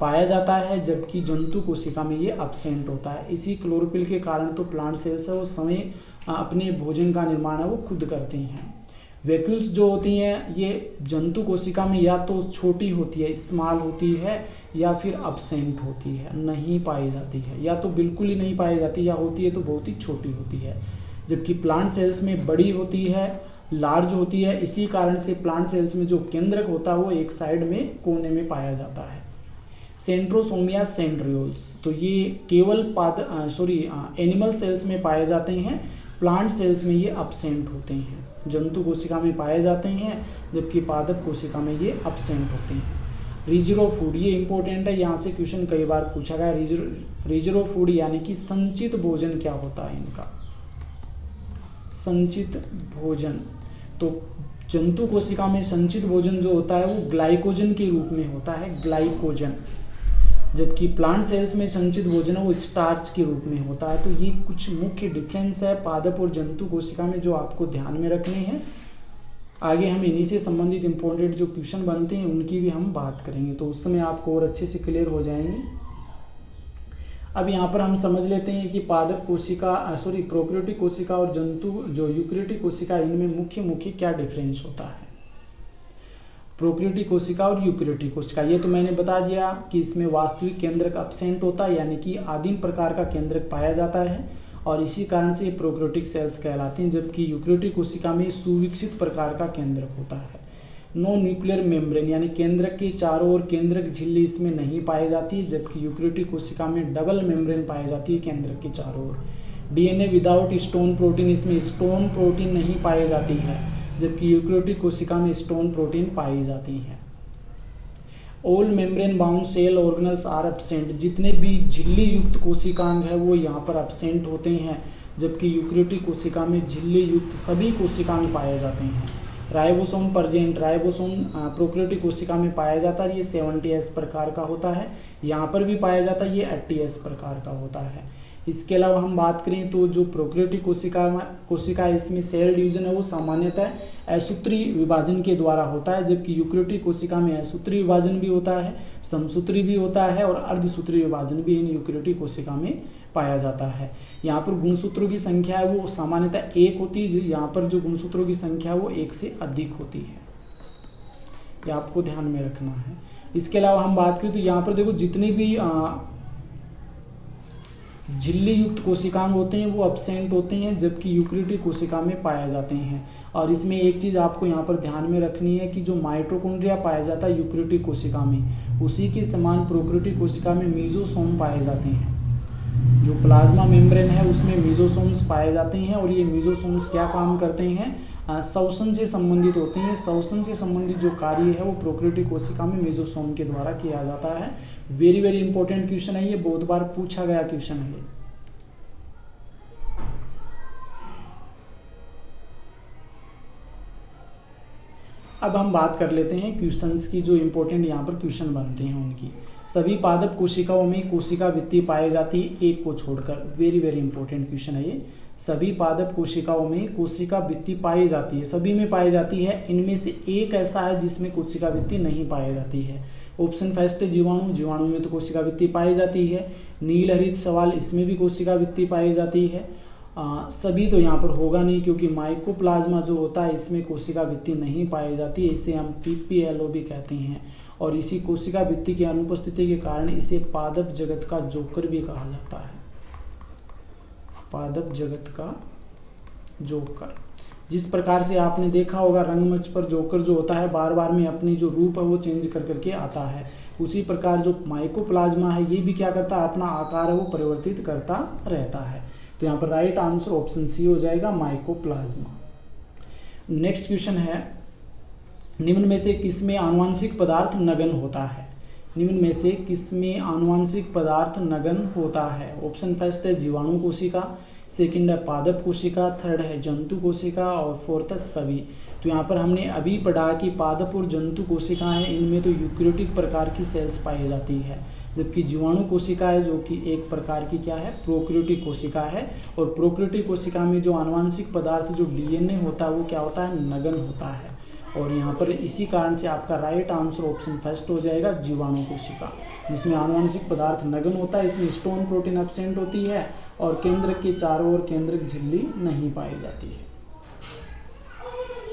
पाया जाता है, जबकि जंतु कोशिका में ये एब्सेंट होता है। इसी क्लोरोफिल के कारण तो प्लांट सेल्स है वो समय अपने भोजन का निर्माण है वो खुद करते हैं। वैक्यूल्स जो होती हैं ये जंतु कोशिका में या तो छोटी होती है, स्मॉल होती है, या फिर एब्सेंट होती है, नहीं पाई जाती है, या तो बिल्कुल ही नहीं पाई जाती, या होती है तो बहुत ही छोटी होती है। जबकि प्लांट सेल्स में बड़ी होती है, लार्ज होती है। इसी कारण से प्लांट सेल्स में जो केंद्रक होता है वो एक साइड में कोने में पाया जाता है। सेंट्रोसोम या सेंट्रियोल्स, तो ये केवल एनिमल सेल्स में पाए जाते हैं, प्लांट सेल्स में ये एब्सेंट होते हैं। जंतु कोशिका में पाए जाते हैं, जबकि पादप कोशिका में ये एब्सेंट होते हैं। रिजर्व फूड, ये इंपॉर्टेंट है, यहाँ से क्वेश्चन कई बार पूछा गया। रिजर्व फूड यानी कि संचित भोजन क्या होता है इनका, संचित भोजन। तो जंतु कोशिका में संचित भोजन जो होता है वो ग्लाइकोजन के रूप में होता है, ग्लाइकोजन, जबकि प्लांट सेल्स में संचित भोजन है वो स्टार्च के रूप में होता है। तो ये कुछ मुख्य डिफरेंस है पादप और जंतु कोशिका में जो आपको ध्यान में रखने हैं। आगे हम इन्हीं से संबंधित इंपॉर्टेंट जो क्वेश्चन बनते हैं उनकी भी हम बात करेंगे, तो उस समय आपको और अच्छे से क्लियर हो जाएंगे। अब यहाँ पर हम समझ लेते हैं कि पादप कोशिका प्रोकैरियोटिक कोशिका और जंतु जो यूकैरियोटिक कोशिका, इनमें मुख्य क्या डिफरेंस होता है। प्रोकैरियोटिक कोशिका और यूकैरियोटिक कोशिका, ये तो मैंने बता दिया कि इसमें वास्तविक केंद्रक एब्सेंट होता है, यानी कि आदिम प्रकार का केंद्रक पाया जाता है, और इसी कारण से ये प्रोकैरियोटिक सेल्स कहलाते हैं। जबकि यूकैरियोटिक कोशिका में सुविकसित प्रकार का केंद्रक होता है। नो न्यूक्लियर मेम्ब्रेन यानी केंद्रक के चारों ओर केंद्रक झिल्ली इसमें नहीं पाई जाती है, जबकि यूकैरियोटिक कोशिका में डबल मेम्ब्रेन पाई जाती है केंद्रक के चारों ओर। डीएनए विदाउट स्टोन प्रोटीन, इसमें स्टोन प्रोटीन नहीं पाई जाती है, जबकि यूकैरियोटिक कोशिका में स्टोन प्रोटीन पाई जाती है। All membrane bound cell organelles are absent, जितने भी झिल्ली युक्त कोशिकांग है वो यहाँ पर एब्सेंट होते हैं, जबकि यूकैरियोटिक कोशिका में झिल्ली युक्त सभी कोशिकांग पाए जाते हैं। राइबोसोम प्रेजेंट, राइबोसोम प्रोकैरियोटिक कोशिका में पाया जाता है, ये 70S प्रकार का होता है, यहाँ पर भी पाया जाता है, ये 80S प्रकार का होता है। इसके अलावा हम बात करें तो जो प्रोकैरियोटिक कोशिका है इसमें सेल डिवीजन है वो सामान्यतः असूत्री विभाजन के द्वारा होता है, जबकि यूकैरियोटिक कोशिका में असूत्री विभाजन भी होता है, समसूत्री भी होता है, और अर्धसूत्री विभाजन भी इन यूकैरियोटिक कोशिका में पाया जाता है। यहाँ पर गुणसूत्रों की संख्या है वो सामान्यतः 1 होती है, यहाँ पर जो गुणसूत्रों की संख्या है वो 1 से अधिक होती है, ये आपको ध्यान में रखना है। इसके अलावा हम बात करें तो यहाँ पर देखो जितने भी झिल्ली युक्त कोशिकांग होते हैं वो एब्सेंट होते हैं, जबकि यूकैरियोटिक कोशिका में पाए जाते हैं। और इसमें एक चीज़ आपको यहाँ पर ध्यान में रखनी है कि जो माइटोकॉन्ड्रिया पाया जाता है यूकैरियोटिक कोशिका में, उसी के समान प्रोकैरियोटिक कोशिका में मीजोसोम पाए जाते हैं। जो प्लाज्मा मेम्ब्रेन है उसमें मीजोसोम्स पाए जाते हैं और ये मीजोसोम्स क्या काम करते हैं, श्वसन से संबंधित होते हैं। श्वसन से संबंधित जो कार्य है वो प्रोकैरियोटिक कोशिका में मीजोसोम के द्वारा किया जाता है। वेरी वेरी इंपॉर्टेंट क्वेश्चन है ये, बहुत बार पूछा गया क्वेश्चन है ये। अब हम बात कर लेते हैं क्वेश्चंस की, जो इंपॉर्टेंट यहाँ पर क्वेश्चन बनते हैं उनकी। सभी पादप कोशिकाओं में कोशिका भित्ति पाई जाती है एक को छोड़कर। वेरी वेरी इंपॉर्टेंट क्वेश्चन है ये। सभी पादप कोशिकाओं में कोशिका भित्ति पाई जाती है, सभी में पाई जाती है, इनमें से एक ऐसा है जिसमें कोशिका भित्ति नहीं पाई जाती है। ऑप्शन फर्स्ट है जीवाणु। जीवाणु में तो कोशिका भित्ति पाई जाती है। नील हरित सवाल, इसमें भी कोशिका भित्ति पाई जाती है। सभी तो यहाँ पर होगा नहीं, क्योंकि माइकोप्लाज्मा जो होता है इसमें कोशिका भित्ति नहीं पाई जाती है, इसे हम PPLO भी कहते हैं। और इसी कोशिका भित्ति की अनुपस्थिति के कारण इसे पादप जगत का जोकर भी कहा जाता है। पादप जगत का जोकर। जिस प्रकार से आपने देखा होगा रंगमंच पर जोकर जो होता है बार बार में अपनी जो रूप है वो चेंज कर करके आता है, उसी प्रकार जो माइकोप्लाज्मा है ये भी क्या करता है, अपना आकार है वो परिवर्तित करता रहता है। तो यहाँ पर राइट आंसर ऑप्शन सी हो जाएगा, माइकोप्लाज्मा। नेक्स्ट क्वेश्चन है, निम्न में से किसमें आनुवांशिक पदार्थ नगन होता है? निम्न में से किसमें आनुवांशिक पदार्थ नगन होता है? ऑप्शन फर्स्ट है जीवाणु कोशिका, सेकंड है पादप कोशिका, थर्ड है जंतु कोशिका और फोर्थ है सभी। तो यहाँ पर हमने अभी पढ़ा कि पादप और जंतु कोशिकाएं इनमें तो यूकेरियोटिक प्रकार की सेल्स पाई जाती है, जबकि जीवाणु कोशिका है जो कि एक प्रकार की क्या है, प्रोकैरियोटिक कोशिका है। और प्रोकैरियोटिक कोशिका में जो आनुवांशिक पदार्थ जो DNA होता है वो क्या होता है, नगन होता है। और यहाँ पर इसी कारण से आपका राइट आंसर ऑप्शन फर्स्ट हो जाएगा, जीवाणु कोशिका, जिसमें आनुवांशिक पदार्थ नगन होता है। इसमें स्टोन प्रोटीन एब्सेंट होती है और केंद्रक के चारों ओर केंद्रक झिल्ली नहीं पाई जाती है।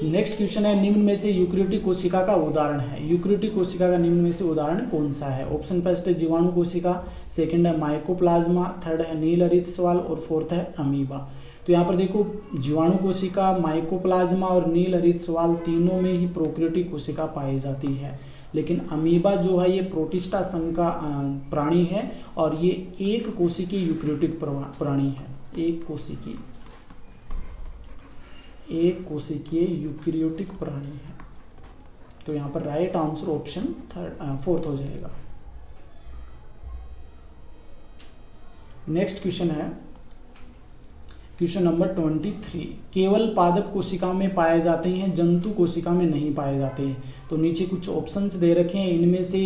नेक्स्ट क्वेश्चन है, निम्न में से यूकेरियोटिक कोशिका का उदाहरण है। यूकेरियोटिक कोशिका का निम्न में से उदाहरण कौन सा है? ऑप्शन फर्स्ट है जीवाणु कोशिका, सेकंड है माइकोप्लाज्मा, थर्ड है नील हरित सवाल और फोर्थ है अमीबा। तो यहाँ पर देखो जीवाणु कोशिका, माइकोप्लाज्मा और नील हरित सवाल तीनों में ही प्रोकैरियोटिक कोशिका पाई जाती है, लेकिन अमीबा जो है ये प्रोटिस्टा संघ का प्राणी है और ये एक कोशिकीय यूकेरियोटिक प्राणी है। एक कोशिकीय यूकेरियोटिक प्राणी है। तो यहाँ पर राइट आंसर ऑप्शन फोर्थ हो जाएगा। नेक्स्ट क्वेश्चन है क्वेश्चन नंबर 23, केवल पादप कोशिका में पाए जाते हैं, जंतु कोशिका में नहीं पाए जाते हैं। तो नीचे कुछ ऑप्शंस दे रखे हैं, इनमें से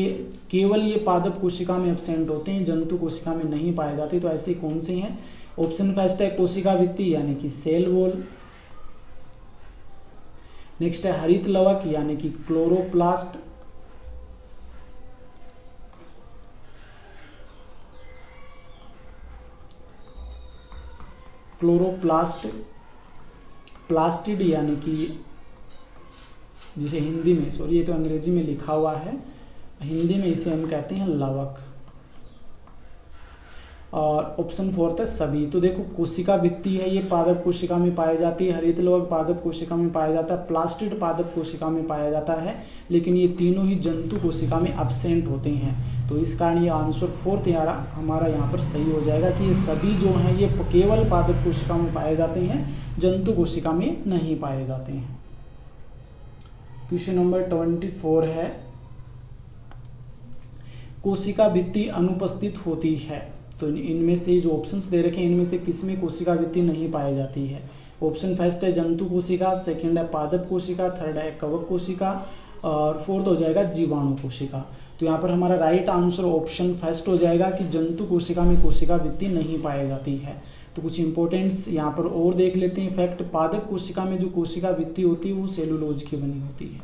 केवल ये पादप कोशिका में एब्सेंट होते हैं, जंतु कोशिका में नहीं पाए जाते। तो ऐसे कौन से हैं? ऑप्शन फर्स्ट है कोशिका भित्ति यानी कि सेल वॉल, नेक्स्ट है हरित लवक यानी कि क्लोरोप्लास्ट, प्लास्टिड यानी कि जिसे हिंदी में, सॉरी ये तो अंग्रेजी में लिखा हुआ है, हिंदी में इसे हम कहते हैं लवक। और ऑप्शन फोर्थ है सभी। तो देखो कोशिका भित्ति है ये पादप कोशिका में पाई जाती है, हरित लवक पादप कोशिका में पाया जाता है, प्लास्टिड पादप कोशिका में पाया जाता है, लेकिन ये तीनों ही जंतु कोशिका में एब्सेंट होते हैं। तो इस कारण ये आंसर फोर्थ हमारा यहाँ पर सही हो जाएगा कि ये सभी जो हैं ये केवल पादप कोशिका में पाए जाते हैं, जंतु कोशिका में नहीं पाए जाते हैं। क्वेश्चन नंबर 24 है, कोशिका भित्ति अनुपस्थित होती है। तो इनमें से जो ऑप्शंस दे रखे हैं इनमें से किसमें कोशिका भित्ति नहीं पाई जाती है? ऑप्शन फर्स्ट है जंतु कोशिका, सेकंड है पादप कोशिका, थर्ड है कवक कोशिका और फोर्थ हो जाएगा जीवाणु कोशिका। तो यहाँ पर हमारा राइट आंसर ऑप्शन फर्स्ट हो जाएगा कि जंतु कोशिका में कोशिका भित्ति नहीं पाई जाती है। तो कुछ इंपॉर्टेंट्स यहाँ पर और देख लेते हैं फैक्ट। पादप कोशिका में जो कोशिका भित्ति होती है वो सेलुलोज की बनी होती है,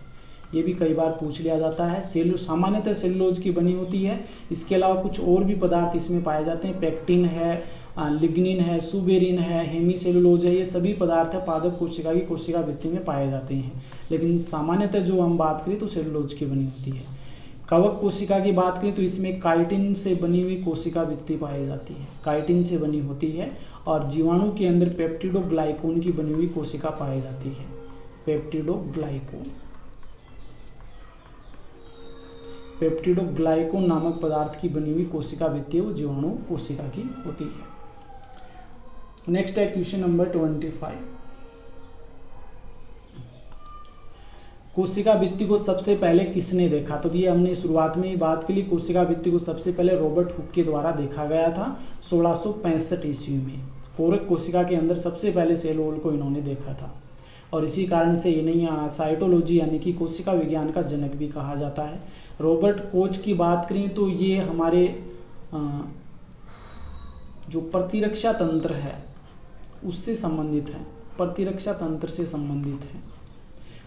ये भी कई बार पूछ लिया जाता है। सामान्यतः सेलुलोज की बनी होती है, इसके अलावा कुछ और भी पदार्थ इसमें पाए जाते हैं, पेक्टिन है, लिग्निन है, सुबेरिन है, हेमीसेलुलोज है, ये सभी पदार्थ है पादप कोशिका की कोशिका भित्ति में पाए जाते हैं, लेकिन सामान्यतः जो हम बात करें तो सेलुलोज की बनी होती है। कवक कोशिका की बात करें तो इसमें काइटिन से बनी हुई कोशिका भित्ति पाई जाती है, काइटिन से बनी होती है। और जीवाणु के अंदर पेप्टिडोग्लाइकोन की बनी हुई कोशिका पाई जाती है, पेप्टिडोग्लाइकोन नामक पदार्थ की बनी हुई कोशिका भित्ति है वो जीवाणु कोशिका की होती है। नेक्स्ट है क्वेश्चन नंबर 25। कोशिका भित्ति को सबसे पहले किसने देखा? तो ये हमने शुरुआत में ही बात के लिए कोशिका भित्ति को सबसे पहले रॉबर्ट हुक के द्वारा देखा गया था 1665 ईस्वी में। कोरक कोशिका के अंदर सबसे पहले सेल वॉल को इन्होंने देखा था और इसी कारण से इन्हें साइटोलॉजी यानी कि कोशिका विज्ञान का जनक भी कहा जाता है। रॉबर्ट कोच की बात करें तो ये हमारे जो प्रतिरक्षा तंत्र है उससे संबंधित है, प्रतिरक्षा तंत्र से संबंधित है।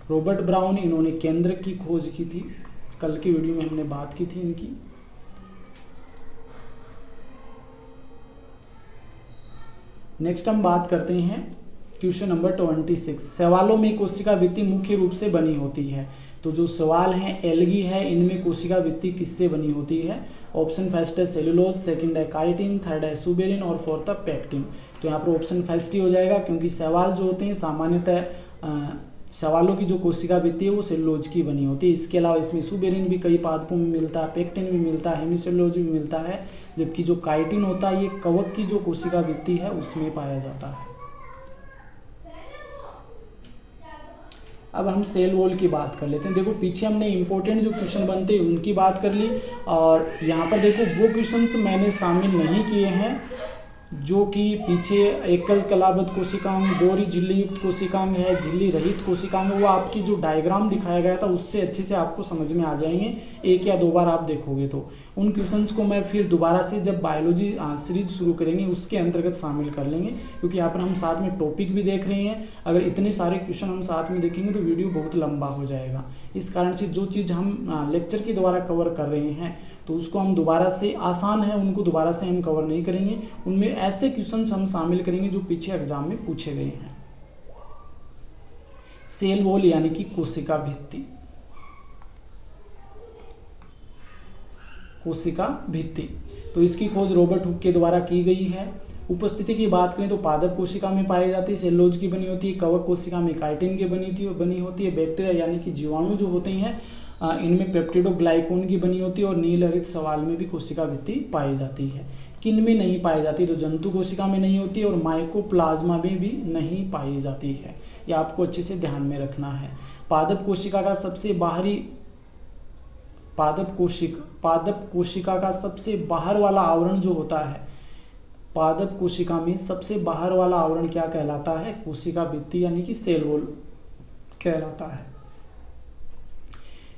रॉबर्ट ब्राउन, इन्होंने केंद्रक की खोज की थी, कल की वीडियो में हमने बात की थी इनकी। नेक्स्ट हम बात करते हैं क्वेश्चन नंबर 26। सवालों में कोशिका भित्ति मुख्य रूप से बनी होती है। तो जो सवाल हैं एल्गी है, इनमें कोशिका भित्ति किससे बनी होती है? ऑप्शन फर्स्ट है सेलुलोज, सेकंड है काइटिन, थर्ड है सुबेरिन और फोर्थ है पेक्टिन। तो यहाँ पर ऑप्शन फर्स्ट ही हो जाएगा क्योंकि सवाल जो होते हैं सामान्यतः सवालों की जो कोशिका भित्ति है वो सेलुलोज की बनी होती है। इसके अलावा इसमें सुबेरिन भी कई पादपों में मिलता है, पेक्टिन भी मिलता है, हेमिसेलुलोज भी मिलता है, जबकि जो काइटिन होता है ये कवक की जो कोशिका भित्ति है उसमें पाया जाता है। अब हम सेल वॉल की बात कर लेते हैं। देखो पीछे हमने इंपॉर्टेंट जो क्वेश्चन बनते हैं उनकी बात कर ली और यहाँ पर देखो वो क्वेश्चंस मैंने शामिल नहीं किए हैं जो कि पीछे एकल कलाबद्ध कोशिकांग, दोहरी झिल्ली युक्त कोशिकांग है, झिल्ली रहित कोशिकांग, वो आपकी जो डायग्राम दिखाया गया था उससे अच्छे से आपको समझ में आ जाएंगे। एक या दो बार आप देखोगे तो उन क्वेश्चंस को मैं फिर दोबारा से जब बायोलॉजी सीरीज शुरू करेंगे उसके अंतर्गत शामिल कर लेंगे, क्योंकि यहाँ पर हम साथ में टॉपिक भी देख रहे हैं। अगर इतने सारे क्वेश्चन हम साथ में देखेंगे तो वीडियो बहुत लंबा हो जाएगा। इस कारण से जो चीज़ हम लेक्चर के द्वारा कवर कर रहे हैं तो उसको हम दोबारा से, आसान है उनको दोबारा से हम कवर नहीं करेंगे। उनमें ऐसे क्वेश्चंस हम शामिल करेंगे जो पीछे एग्जाम में पूछे गए हैं। सेल वॉल यानी कि कोशिका भित्ति, कोशिका भित्ति, तो इसकी खोज रॉबर्ट हुक के द्वारा की गई है। उपस्थिति की बात करें तो पादप कोशिका में पाई जाती है, सेलुलोज की बनी होती है, कवक कोशिका में काइटिन की बनी होती है, बैक्टीरिया यानी कि जीवाणु जो होते हैं इनमें पेप्टिडोग्लाइकोन की बनी होती है और नील हरित सवाल में भी कोशिका भित्ति पाई जाती है। किन में नहीं पाई जाती? तो जंतु कोशिका में नहीं होती और माइकोप्लाज्मा में भी नहीं पाई जाती है। यह आपको अच्छे से ध्यान में रखना है। पादप कोशिका का सबसे बाहरी पादप कोशिका का सबसे बाहर वाला आवरण जो होता है, पादप कोशिका में सबसे बाहर वाला आवरण क्या कहलाता है? कोशिका भित्ति यानी कि सेल वॉल कहलाता है।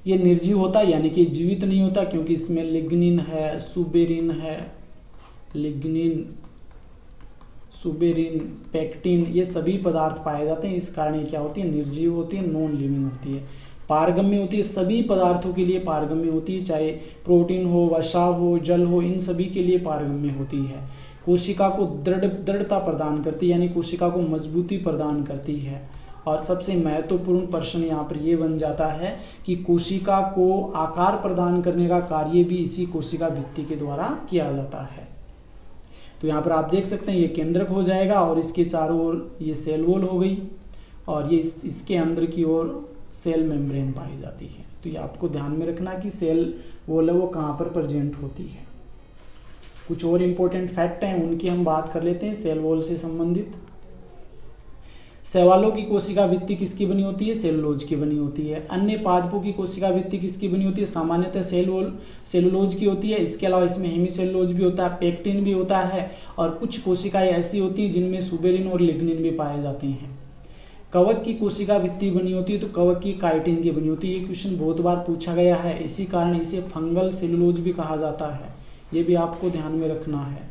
ये निर्जीव होता है यानी कि जीवित नहीं होता, क्योंकि इसमें लिग्निन है, सुबेरिन है, लिग्निन, सुबेरिन, पेक्टिन, ये सभी पदार्थ पाए जाते हैं। इस कारण ये क्या होती है? निर्जीव होती है, नॉन लिविंग होती है। पारगम्य होती है, सभी पदार्थों के लिए पारगम्य होती है, चाहे प्रोटीन हो, वसा हो, जल हो, इन सभी के लिए पारगम्य होती है। कोशिका को दृढ़ता प्रदान करती है यानी कोशिका को मजबूती प्रदान करती है। और सबसे महत्वपूर्ण प्रश्न यहाँ पर ये बन जाता है कि कोशिका को आकार प्रदान करने का कार्य भी इसी कोशिका भित्ति के द्वारा किया जाता है। तो यहाँ पर आप देख सकते हैं ये केंद्रक हो जाएगा और इसके चारों ओर ये सेल वॉल हो गई और ये इसके अंदर की ओर सेल मेम्ब्रेन पाई जाती है। तो ये आपको ध्यान में रखना कि सेल वॉल है वो कहाँ पर प्रेजेंट होती है। कुछ और इम्पोर्टेंट फैक्ट हैं उनकी हम बात कर लेते हैं सेल वॉल से संबंधित। शैवालों की कोशिका भित्ति किसकी बनी होती है? सेलुलोज की बनी होती है। अन्य पादपों की कोशिका भित्ति किसकी बनी होती है? सामान्यतः सेलुलोज की होती है। इसके अलावा इसमें हेमिसेलुलोज भी होता है, पेक्टिन भी होता है और कुछ कोशिकाएं ऐसी होती हैं जिनमें सुबेरिन और लिग्निन भी पाए जाते हैं। कवक की कोशिका भित्ति बनी होती है तो कवक की काइटिन की बनी होती है। ये क्वेश्चन बहुत बार पूछा गया है, इसी कारण इसे फंगल सेलुलोज भी कहा जाता है। ये भी आपको ध्यान में रखना है।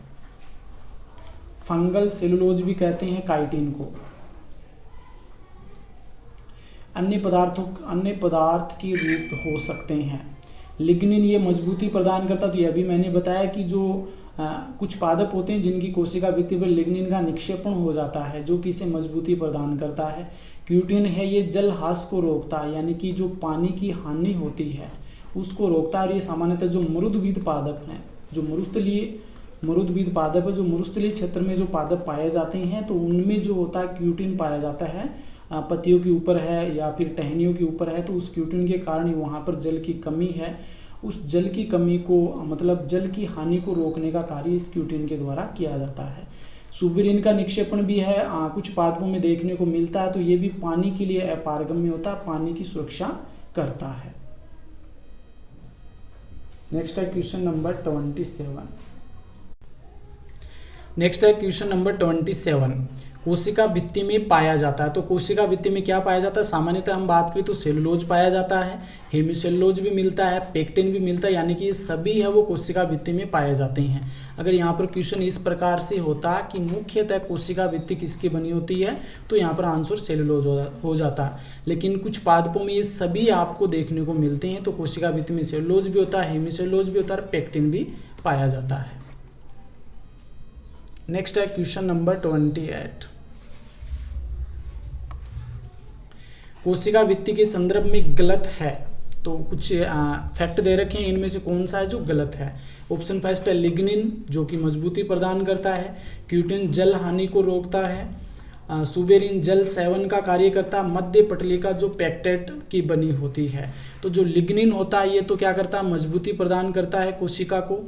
फंगल सेलुलोज भी कहते हैं काइटिन को। अन्य पदार्थ के रूप हो सकते हैं। लिग्निन ये मजबूती प्रदान करता, तो ये अभी मैंने बताया कि जो कुछ पादप होते हैं जिनकी कोशिका भित्ति पर लिग्निन का निक्षेपण हो जाता है जो कि इसे मजबूती प्रदान करता है। क्यूटिन है ये जल ह्रास को रोकता है यानी कि जो पानी की हानि होती है उसको रोकता है। और ये सामान्यतः जो मरुद्वीद पादप हैं, जो मरुद्वीद पादप है, जो मरुस्थलीय क्षेत्र में जो पादप पाए जाते हैं तो उनमें जो होता है क्यूटिन पाया जाता है, पत्तियों के ऊपर है या फिर टहनियों के ऊपर है, तो उस क्यूटिन के कारण वहाँ पर जल की कमी है उस जल की कमी को, मतलब जल की हानि को रोकने का कार्य इस क्यूटिन के द्वारा किया जाता है। सुबेरिन का निक्षेपण भी है, कुछ पादपों में देखने को मिलता है, तो ये भी पानी के लिए अपारगम्य होता है, पानी की सुरक्षा करता है। नेक्स्ट है क्वेश्चन नंबर 27। नेक्स्ट है क्वेश्चन नंबर 27। कोशिका भित्ति में पाया जाता है। तो कोशिका भित्ति में क्या पाया जाता है? सामान्यतः हम बात करें तो सेलुलोज पाया जाता है, हेमिसेलुलोज भी मिलता है, पेक्टिन भी मिलता है, यानी कि ये सभी है वो कोशिका भित्ति में पाए जाते हैं। अगर यहाँ पर क्वेश्चन इस प्रकार से होता कि मुख्यतः कोशिका भित्ति किसकी बनी होती है, तो यहाँ पर आंसर सेलुलोज हो जाता। लेकिन कुछ पादपों में ये सभी आपको देखने को मिलते हैं, तो कोशिका भित्ति में सेलुलोज भी होता है, हेमिसेलुलोज भी होता है, पेक्टिन भी पाया जाता है। नेक्स्ट है क्वेश्चन नंबर 28। कोशिका भित्ति के संदर्भ में गलत है, तो कुछ फैक्ट दे रखे हैं, इनमें से कौन सा है जो गलत है? ऑप्शन फर्स्ट है लिग्निन, जो कि मजबूती प्रदान करता है। क्यूटिन जल हानि को रोकता है। सुबेरिन जल सेवन का कार्य करता है। मध्य पटलिका जो पेक्टेट की बनी होती है। तो जो लिग्निन होता है ये तो क्या करता है? मजबूती प्रदान करता है कोशिका को।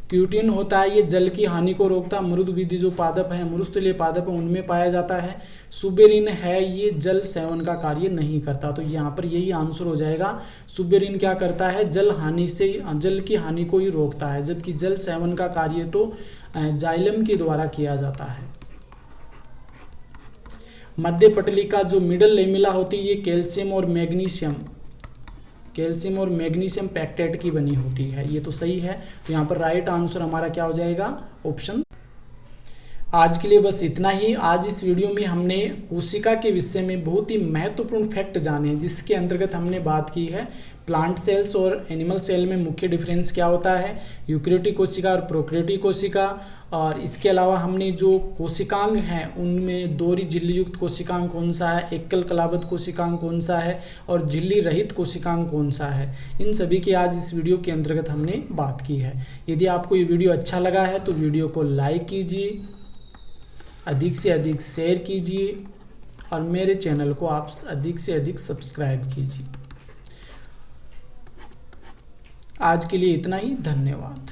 क्यूटिन होता है ये जल की हानि को रोकता है। मृदुविधि जो पादप है, मृदुस्थलीय पादप है, उनमें पाया जाता है। सुबेरिन है ये जल सेवन का कार्य नहीं करता, तो यहाँ पर यही आंसर हो जाएगा। सुबेरिन क्या करता है? जल हानि से, जल की हानि को ही रोकता है, जबकि जल सेवन का कार्य तो जाइलम के द्वारा किया जाता है। मध्य पटलिका जो मिडल लेमिला होती है ये कैल्शियम और मैग्नीशियम पैक्टेट की बनी होती है, ये तो सही है। तो यहाँ पर राइट आंसर हमारा क्या हो जाएगा? ऑप्शन। आज के लिए बस इतना ही। आज इस वीडियो में हमने कोशिका के विषय में बहुत ही महत्वपूर्ण फैक्ट जाने हैं, जिसके अंतर्गत हमने बात की है प्लांट सेल्स और एनिमल सेल में मुख्य डिफरेंस क्या होता है, यूकेरियोटिक कोशिका और प्रोकैरियोटिक कोशिका, और इसके अलावा हमने जो कोशिकांग हैं उनमें दोहरी झिल्ली युक्त कोशिकांग कौन सा है, एकल कलाबद्ध कोशिकांग कौन सा है, और झिल्ली रहित कोशिकांग कौन सा है, इन सभी की आज इस वीडियो के अंतर्गत हमने बात की है। यदि आपको ये वीडियो अच्छा लगा है तो वीडियो को लाइक कीजिए, अधिक से अधिक शेयर कीजिए, और मेरे चैनल को आप अधिक से अधिक सब्सक्राइब कीजिए। आज के लिए इतना ही, धन्यवाद।